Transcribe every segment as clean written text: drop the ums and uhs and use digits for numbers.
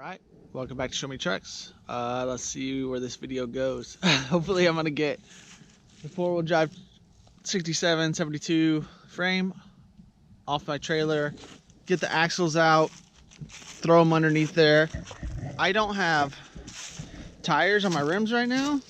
Alright, welcome back to Show Me Trucks. Let's see where this video goes. Hopefully I'm going to get the four-wheel drive 67, 72 frame off my trailer, get the axles out, throw them underneath there. I don't have tires on my rims right now,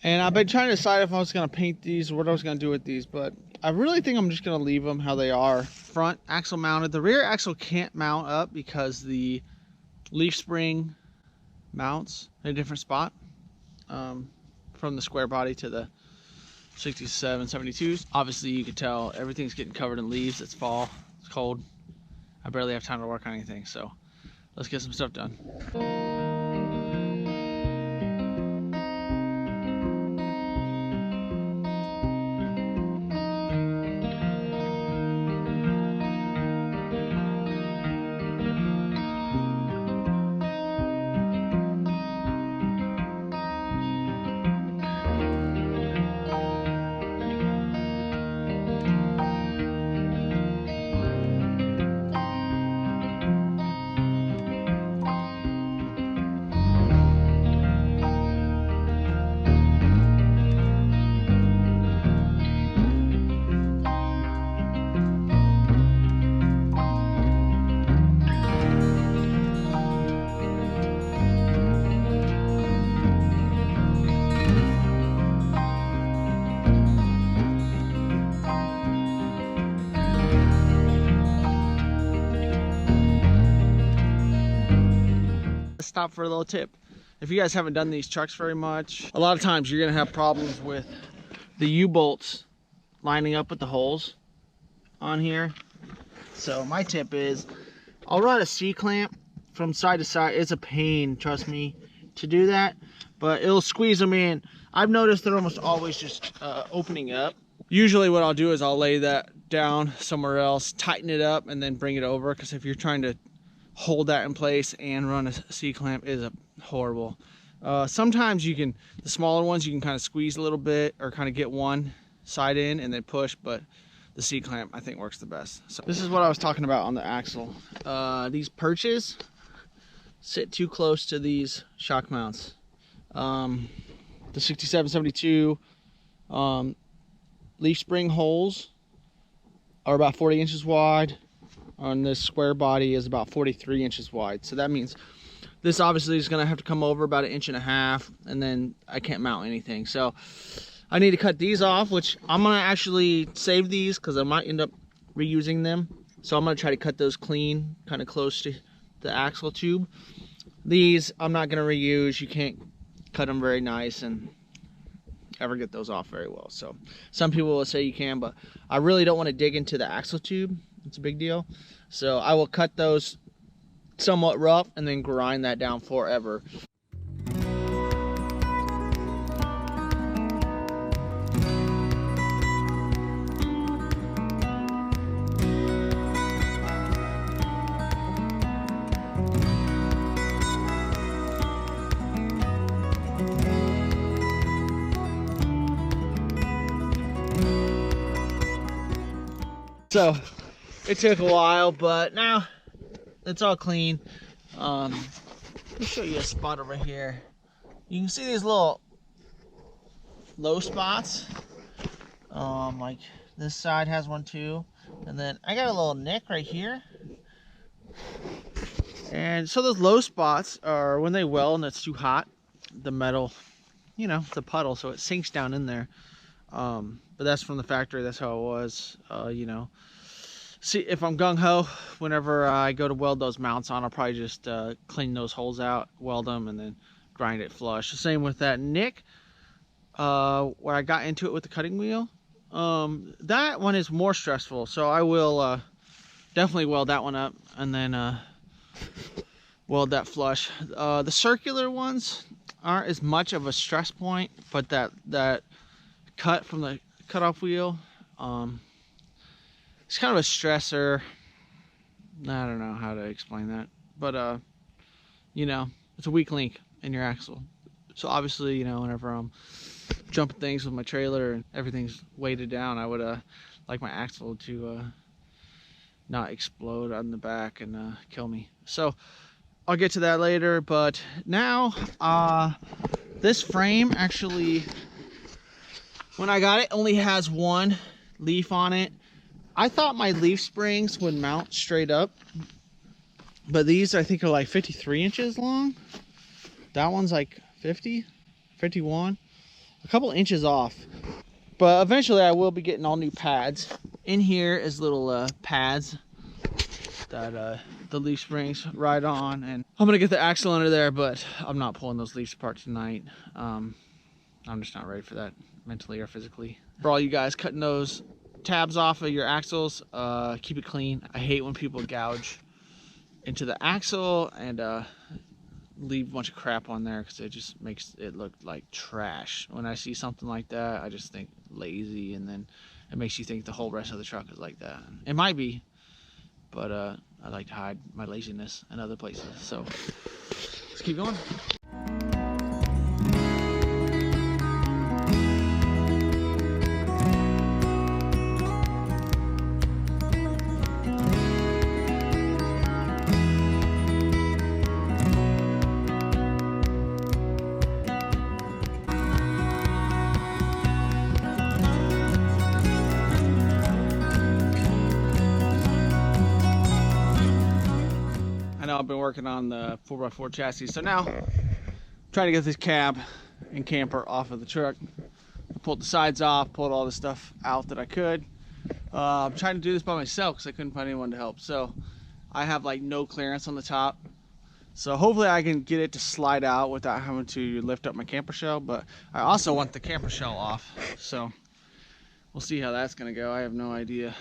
and I've been trying to decide if I was going to paint these or what I was going to do with these, but I really think I'm just going to leave them how they are. Front axle mounted. The rear axle can't mount up because the leaf spring mounts in a different spot from the square body to the 67, 72s. Obviously you can tell everything's getting covered in leaves. It's fall, it's cold. I barely have time to work on anything, so let's get some stuff done. Stop for a little tip. If you guys haven't done these trucks very much, a lot of times you're gonna have problems with the U-bolts lining up with the holes on here. So my tip is I'll run a C-clamp from side to side. It's a pain, trust me, to do that, but it'll squeeze them in. I've noticed they're almost always just opening up. Usually what I'll do is I'll lay that down somewhere else, tighten it up, and then bring it over, because if you're trying to hold that in place and run a C-clamp is horrible. Sometimes you can, the smaller ones, you can kind of squeeze a little bit or kind of get one side in and then push, but the C-clamp I think works the best. So this is what I was talking about on the axle. These perches sit too close to these shock mounts. The 67, 72 leaf spring holes are about 40 inches wide. On this square body is about 43 inches wide. So that means this obviously is going to have to come over about 1.5 inches, and then I can't mount anything. So I need to cut these off, which I'm going to actually save these because I might end up reusing them. So I'm going to try to cut those clean, kind of close to the axle tube. These I'm not going to reuse. You can't cut them very nice and ever get those off very well. So some people will say you can, but I really don't want to dig into the axle tube. It's a big deal. So I will cut those somewhat rough and then grind that down forever. So it took a while, but now it's all clean. Let me show you a spot over here. You can see these little low spots. Like this side has one too. And then I got a little nick right here. And so those low spots are when they weld and it's too hot, the metal, you know, it's a puddle, so it sinks down in there. But that's from the factory, that's how it was, you know. See, if I'm gung-ho, whenever I go to weld those mounts on, I'll probably just clean those holes out, weld them, and then grind it flush. Same with that nick, where I got into it with the cutting wheel. That one is more stressful, so I will definitely weld that one up, and then weld that flush. The circular ones aren't as much of a stress point, but that cut from the cutoff wheel, it's kind of a stressor. I don't know how to explain that, but you know, it's a weak link in your axle. So obviously, you know, whenever I'm jumping things with my trailer and everything's weighted down, I would like my axle to not explode on the back and kill me. So I'll get to that later. But now, this frame actually, when I got it, only has one leaf on it. I thought my leaf springs would mount straight up, but these I think are like 53 inches long. That one's like 50, 51, a couple inches off. But eventually I will be getting all new pads. In here is little pads that the leaf springs ride on, and I'm gonna get the axle under there, but I'm not pulling those leaves apart tonight. I'm just not ready for that mentally or physically. For all you guys cutting those tabs off of your axles, keep it clean. I hate when people gouge into the axle and leave a bunch of crap on there, because it just makes it look like trash. When I see something like that, I just think lazy, and then it makes you think the whole rest of the truck is like that. It might be, but I like to hide my laziness in other places. So let's keep going. I've been working on the 4x4 chassis, so now I'm trying to get this cab and camper off of the truck. I pulled the sides off, pulled all the stuff out that I could. I'm trying to do this by myself because I couldn't find anyone to help, so I have like no clearance on the top, so hopefully I can get it to slide out without having to lift up my camper shell. But I also want the camper shell off, so we'll see how that's gonna go. I have no idea.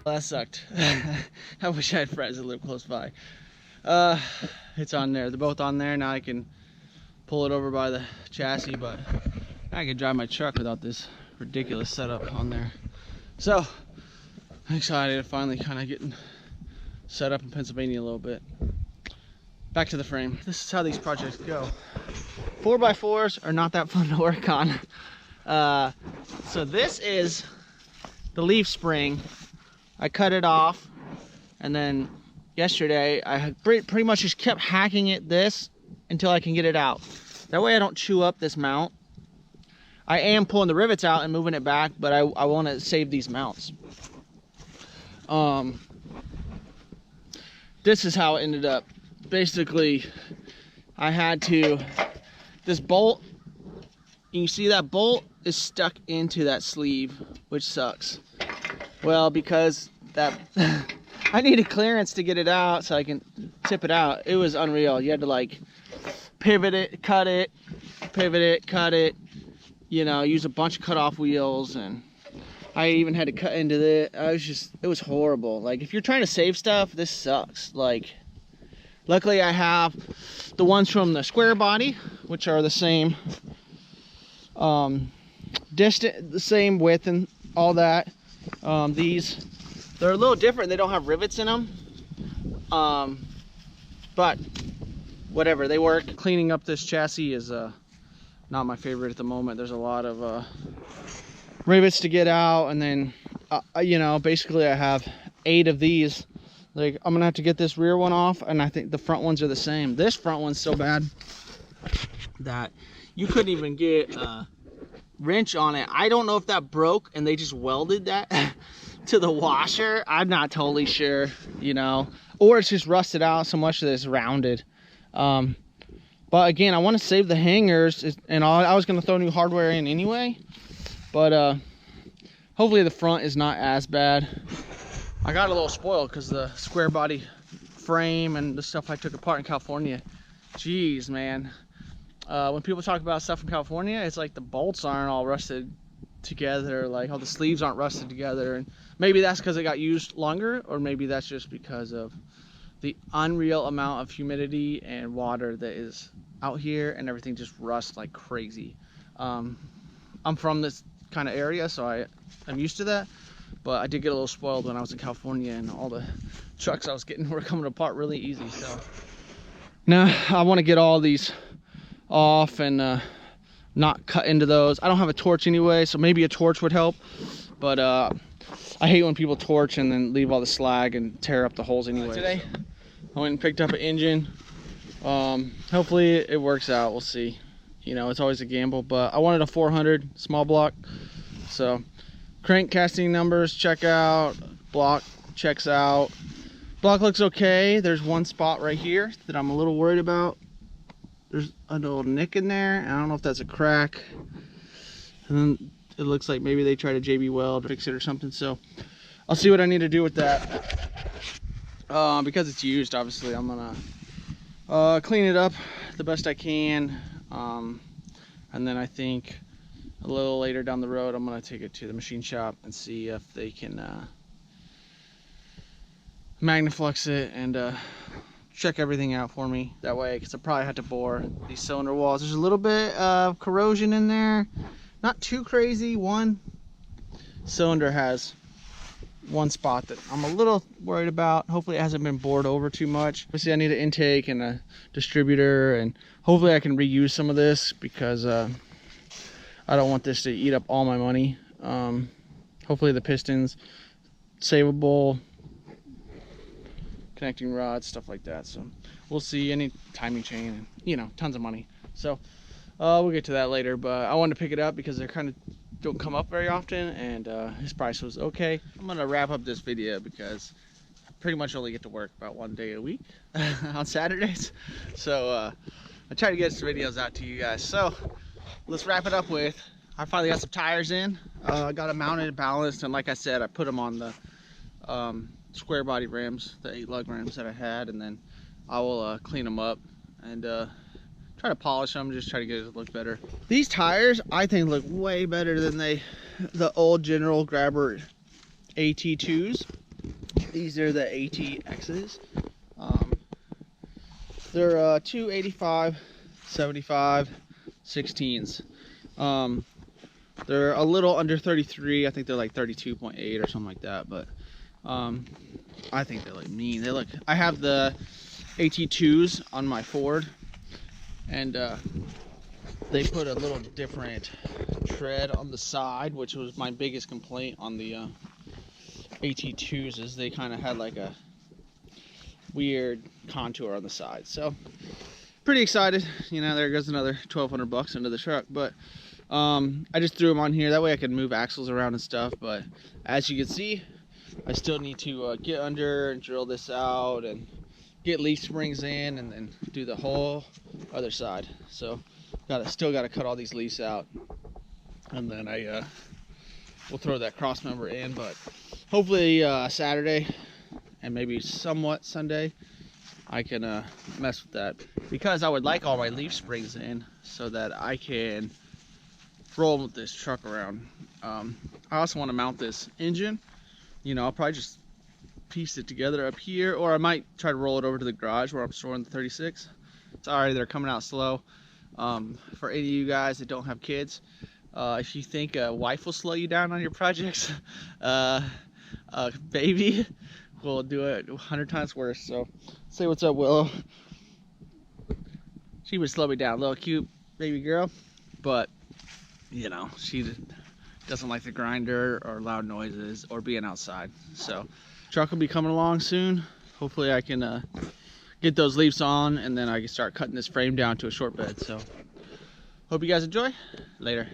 That sucked. I wish I had friends that live close by. It's on there. They're both on there. Now I can pull it over by the chassis, but I can drive my truck without this ridiculous setup on there. So I'm excited to finally kind of getting set up in Pennsylvania a little bit. Back to the frame. This is how these projects go. 4x4s are not that fun to work on. So this is the leaf spring. I cut it off, and then yesterday I pretty much just kept hacking it this until I can get it out. That way I don't chew up this mount. I am pulling the rivets out and moving it back, but I want to save these mounts. This is how it ended up. Basically, I had to, this bolt, you can see that bolt is stuck into that sleeve, which sucks. Well, because that I needed clearance to get it out so I can tip it out. It was unreal. You had to like pivot it, cut it, pivot it, cut it, you know, use a bunch of cut-off wheels, and I even had to cut into it. It was horrible. Like, if you're trying to save stuff, this sucks. Like, luckily I have the ones from the squarebody, which are the same distance, the same width and all that. These, they're a little different. They don't have rivets in them, but whatever, they work. Cleaning up this chassis is not my favorite at the moment. There's a lot of rivets to get out, and then you know, basically I have 8 of these. Like, I'm gonna have to get this rear one off, and I think the front ones are the same. This front one's so bad that you couldn't even get wrench on it. I don't know if that broke and they just welded that to the washer. I'm not totally sure, you know, or it's just rusted out so much that it's rounded. But again, I want to save the hangers, and I was going to throw new hardware in anyway, but hopefully the front is not as bad. I got a little spoiled because the square body frame and the stuff I took apart in California. Jeez, man. When people talk about stuff in California, it's like the bolts aren't all rusted together, like all the sleeves aren't rusted together, and maybe that's because it got used longer, or maybe that's just because of the unreal amount of humidity and water that is out here, and everything just rusts like crazy. I'm from this kind of area, so I'm used to that, but I did get a little spoiled when I was in California, and all the trucks I was getting were coming apart really easy. So now I want to get all these off and not cut into those. I don't have a torch anyway, so maybe a torch would help, but I hate when people torch and then leave all the slag and tear up the holes anyway. Today I went and picked up an engine. Hopefully it works out, we'll see. You know, it's always a gamble, but I wanted a 400 small block. So crank casting numbers check out, block checks out. Block looks okay. There's one spot right here that I'm a little worried about. There's a little nick in there. I don't know if that's a crack. And then it looks like maybe they tried to JB weld, fix it or something. So I'll see what I need to do with that. Because it's used, obviously, I'm gonna clean it up the best I can. And then I think a little later down the road, I'm gonna take it to the machine shop and see if they can magnaflux it and check everything out for me that way, because I probably had to bore these cylinder walls. There's a little bit of corrosion in there, not too crazy. One cylinder has one spot that I'm a little worried about. Hopefully it hasn't been bored over too much. Obviously I need an intake and a distributor, and hopefully I can reuse some of this, because I don't want this to eat up all my money. Hopefully the pistons savable, connecting rods, stuff like that. So we'll see. Any timing chain, and you know, tons of money. So we'll get to that later, but I wanted to pick it up because they kind of don't come up very often, and his price was okay. I'm gonna wrap up this video because I pretty much only get to work about one day a week on Saturdays. So I try to get some videos out to you guys. So let's wrap it up with, I finally got some tires in. I got them mounted, balanced, and like I said, I put them on the square body rims, the 8 lug rims that I had, and then I will clean them up and try to polish them, just try to get it to look better. These tires I think look way better than the old General Grabber AT2s. These are the ATXs. They're 285 75 16s. They're a little under 33. I think they're like 32.8 or something like that, but I think they look mean. They look, I have the AT2s on my Ford, and they put a little different tread on the side, which was my biggest complaint on the AT2s, is they kind of had like a weird contour on the side. So pretty excited. You know, there goes another 1,200 bucks into the truck, but I just threw them on here that way I could move axles around and stuff. But as you can see, I still need to get under and drill this out and get leaf springs in, and then do the whole other side. So still got to cut all these leaves out, and then I will throw that cross member in. But hopefully Saturday and maybe somewhat Sunday I can mess with that, because I would like all my leaf springs in so that I can roll with this truck around. I also want to mount this engine. You know, I'll probably just piece it together up here, or I might try to roll it over to the garage where I'm storing the 36. Sorry, they're coming out slow. For any of you guys that don't have kids, if you think a wife will slow you down on your projects, a baby will do it 100 times worse. So say what's up, Willow. She would slow me down, little cute baby girl, but you know, she doesn't like the grinder or loud noises or being outside. So truck will be coming along soon. Hopefully I can get those leaves on, and then I can start cutting this frame down to a short bed. So hope you guys enjoy. Later.